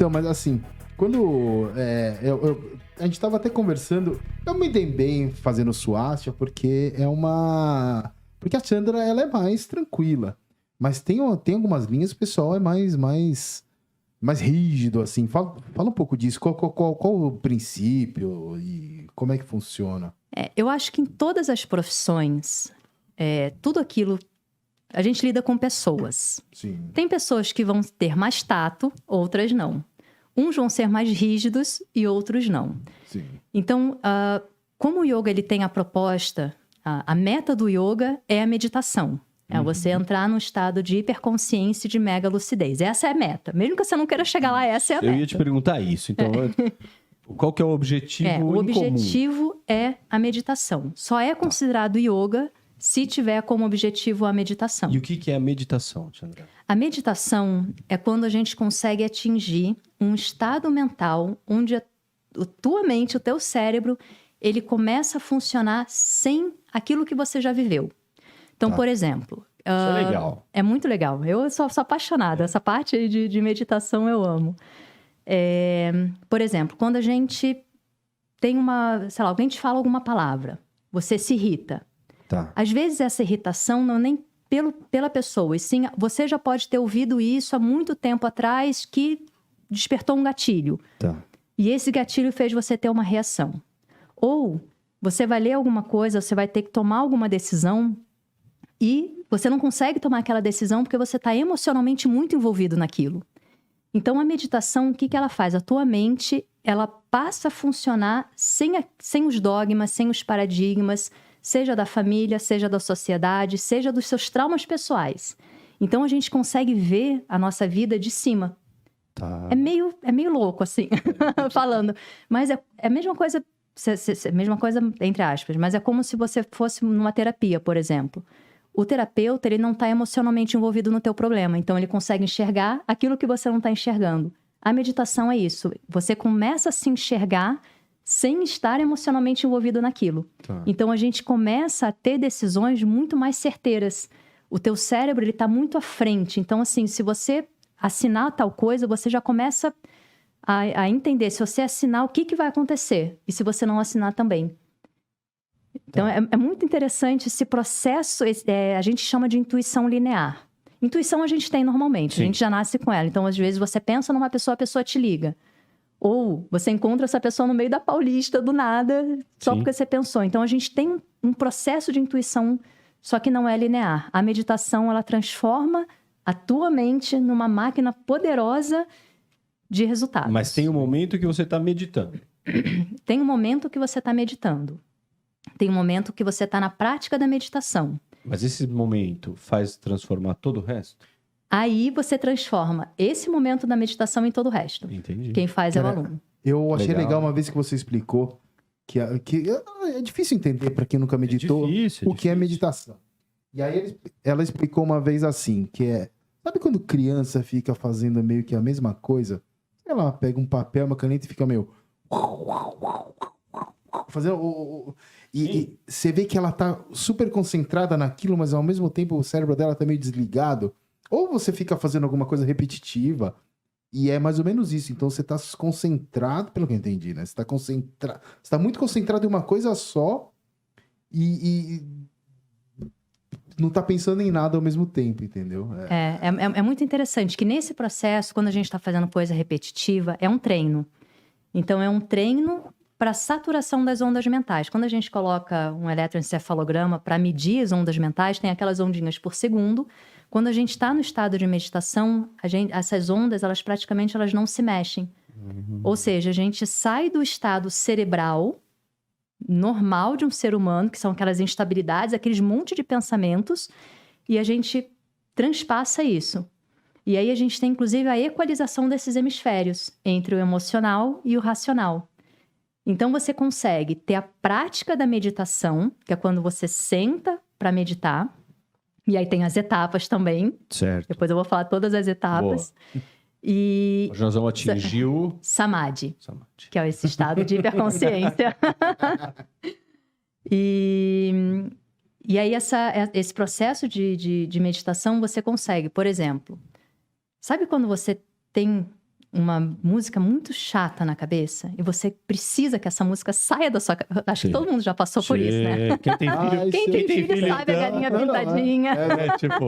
Então, mas assim, quando a gente tava até conversando, eu me dei bem fazendo Swastika, porque porque a Chandra, ela é mais tranquila. Mas tem algumas linhas, o pessoal é mais rígido, assim. Fala um pouco disso. Qual o princípio e como é que funciona? Eu acho que em todas as profissões, tudo aquilo... A gente lida com pessoas. Sim. Tem pessoas que vão ter mais tato, outras não. Uns vão ser mais rígidos e outros não. Sim. Então, como o yoga ele tem a proposta, a meta do yoga é a meditação. É você entrar num estado de hiperconsciência e de mega lucidez. Essa é a meta. Mesmo que você não queira chegar lá, essa é a meta. Eu ia te perguntar isso. Então, qual que é o objetivo O em objetivo é a meditação. Só é considerado yoga se tiver como objetivo a meditação. E o que é a meditação, Chandra? A meditação é quando a gente consegue atingir um estado mental onde a tua mente, o teu cérebro, ele começa a funcionar sem aquilo que você já viveu. Então, por exemplo... Isso é legal. É muito legal. Eu sou apaixonada. Essa parte aí de meditação eu amo. Por exemplo, quando a gente tem alguém te fala alguma palavra, você se irrita. Tá. Às vezes essa irritação não é nem pela pessoa, e sim, você já pode ter ouvido isso há muito tempo atrás que despertou um gatilho. Tá. E esse gatilho fez você ter uma reação. Ou você vai ler alguma coisa, você vai ter que tomar alguma decisão e você não consegue tomar aquela decisão porque você está emocionalmente muito envolvido naquilo. Então, a meditação, o que ela faz? A tua mente, ela passa a funcionar sem os dogmas, sem os paradigmas, seja da família, seja da sociedade, seja dos seus traumas pessoais. Então, a gente consegue ver a nossa vida de cima. Tá. É meio louco, assim, falando. Mas é a mesma coisa, mesma coisa entre aspas, mas é como se você fosse numa terapia, por exemplo. O terapeuta, ele não está emocionalmente envolvido no teu problema, então ele consegue enxergar aquilo que você não está enxergando. A meditação é isso, você começa a se enxergar sem estar emocionalmente envolvido naquilo. Tá. Então a gente começa a ter decisões muito mais certeiras. O teu cérebro, ele está muito à frente, então assim, se você assinar tal coisa, você já começa a entender, se você assinar, o que vai acontecer, e se você não assinar também. Então, é muito interessante esse processo, a gente chama de intuição linear. Intuição a gente tem normalmente, Sim. A gente já nasce com ela. Então, às vezes, você pensa numa pessoa, a pessoa te liga. Ou você encontra essa pessoa no meio da Paulista, do nada, só Sim. porque você pensou. Então, a gente tem um processo de intuição, só que não é linear. A meditação, ela transforma a tua mente numa máquina poderosa de resultados. Mas tem um momento que você está meditando. Tem um momento que você está meditando. Tem um momento que você está na prática da meditação. Mas esse momento faz transformar todo o resto? Aí você transforma esse momento da meditação em todo o resto. Entendi. Quem faz é o aluno. Eu achei legal uma vez que você explicou que é difícil entender para quem nunca meditou o que é meditação. E aí ela explicou uma vez assim, sabe quando criança fica fazendo meio que a mesma coisa? Sei lá, pega um papel, uma caneta e fica meio... fazendo... E você vê que ela tá super concentrada naquilo, mas ao mesmo tempo o cérebro dela tá meio desligado. Ou você fica fazendo alguma coisa repetitiva, e é mais ou menos isso. Então você tá concentrado, pelo que eu entendi, né? Você tá muito concentrado em uma coisa só e não tá pensando em nada ao mesmo tempo, entendeu? É muito interessante que nesse processo, quando a gente está fazendo coisa repetitiva, é um treino. Então, é um treino para saturação das ondas mentais. Quando a gente coloca um eletroencefalograma para medir as ondas mentais, tem aquelas ondinhas por segundo. Quando a gente está no estado de meditação, essas ondas, elas praticamente não se mexem. Ou seja, a gente sai do estado cerebral normal de um ser humano, que são aquelas instabilidades, aqueles monte de pensamentos, e a gente transpassa isso. E aí a gente tem, inclusive, a equalização desses hemisférios entre o emocional e o racional. Então, você consegue ter a prática da meditação, que é quando você senta para meditar. E aí tem as etapas também. Certo. Depois eu vou falar todas as etapas. Boa. E hoje nós vamos atingir o... Samadhi. Que é esse estado de hiperconsciência. E aí, esse processo de meditação, você consegue, por exemplo... Sabe quando você tem uma música muito chata na cabeça e você precisa que essa música saia da sua cabeça. Acho que todo mundo já passou por isso, né? Quem tem filho, Ai, Quem tem filho sabe a galinha pintadinha. é tipo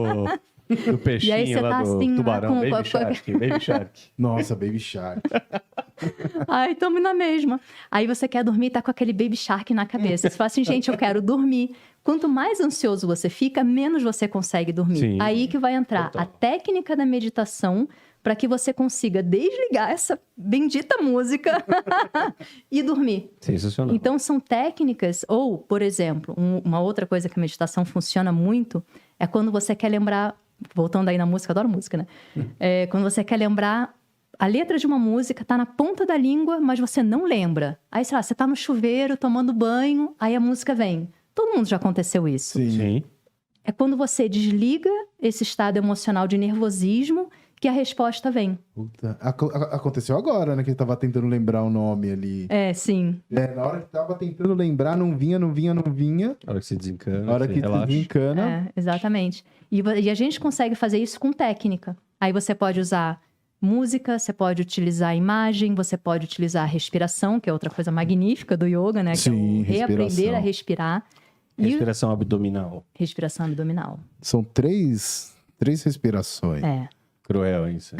do peixinho E aí você lá tá do assim, tubarão, com- Baby Shark, Baby Shark. Nossa, Baby Shark. Ai, tamo na mesma. Aí você quer dormir e tá com aquele Baby Shark na cabeça. Você fala assim, gente, eu quero dormir. Quanto mais ansioso você fica, menos você consegue dormir. Sim. Aí que vai entrar Total. a técnica da meditação para que você consiga desligar essa bendita música e dormir. Sensacional. Então, são técnicas, ou, por exemplo, uma outra coisa que a meditação funciona muito é quando você quer lembrar, voltando aí na música, adoro música, né? É, quando você quer lembrar, a letra de uma música tá na ponta da língua, mas você não lembra. Aí, sei lá, você tá no chuveiro, tomando banho, aí a música vem. Todo mundo já aconteceu isso. Sim. Sim. É quando você desliga esse estado emocional de nervosismo que a resposta vem. Puta. Aconteceu agora, né? Que ele tava tentando lembrar o nome ali. É, sim. É, na hora que tava tentando lembrar, não vinha. Na hora que você desencana, Na hora você que relaxa. desencana. É, exatamente. E a gente consegue fazer isso com técnica. Aí você pode usar música, você pode utilizar imagem, você pode utilizar a respiração, que é outra coisa magnífica do yoga, né? Que Sim, é o reaprender respiração. a respirar. E Respiração abdominal. respiração abdominal. São três respirações. É. Cruel isso.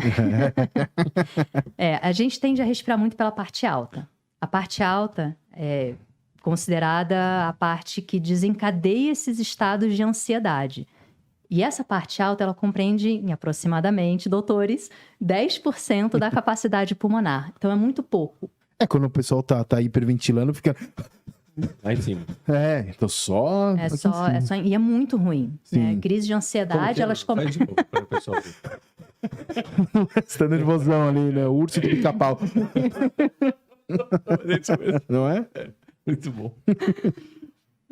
A gente tende a respirar muito pela parte alta. A parte alta é considerada a parte que desencadeia esses estados de ansiedade. E essa parte alta, ela compreende, em aproximadamente, doutores, 10% da capacidade pulmonar. Então, é muito pouco. É, quando o pessoal tá hiperventilando, fica... Lá em cima. É, então só... É aqui em só, cima. e é muito ruim. Né? Sim. Crise de ansiedade, elas Faz de novo para o pessoal ver. Você tá nervosão ali, né? O urso do pica-pau. Não é? Muito bom.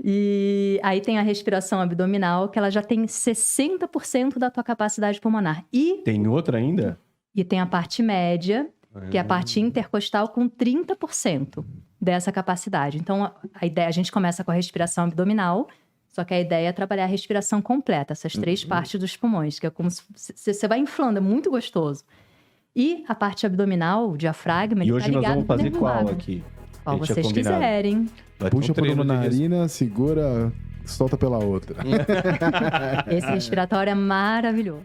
E aí tem a respiração abdominal, que ela já tem 60% da tua capacidade pulmonar. Tem outra ainda? E tem a parte média, que é a parte intercostal, com 30% dessa capacidade. Então, a ideia, a gente começa com a respiração abdominal, só que a ideia é trabalhar a respiração completa, essas três partes dos pulmões, que é como se você vai inflando, é muito gostoso. E a parte abdominal, o diafragma, E ele hoje tá nós ligado vamos no fazer nervo qual vago. aqui? Qual A gente tinha vocês combinado. quiserem. Vai ter Puxa por treino uma de narina, segura, solta pela outra. Esse respiratório é maravilhoso.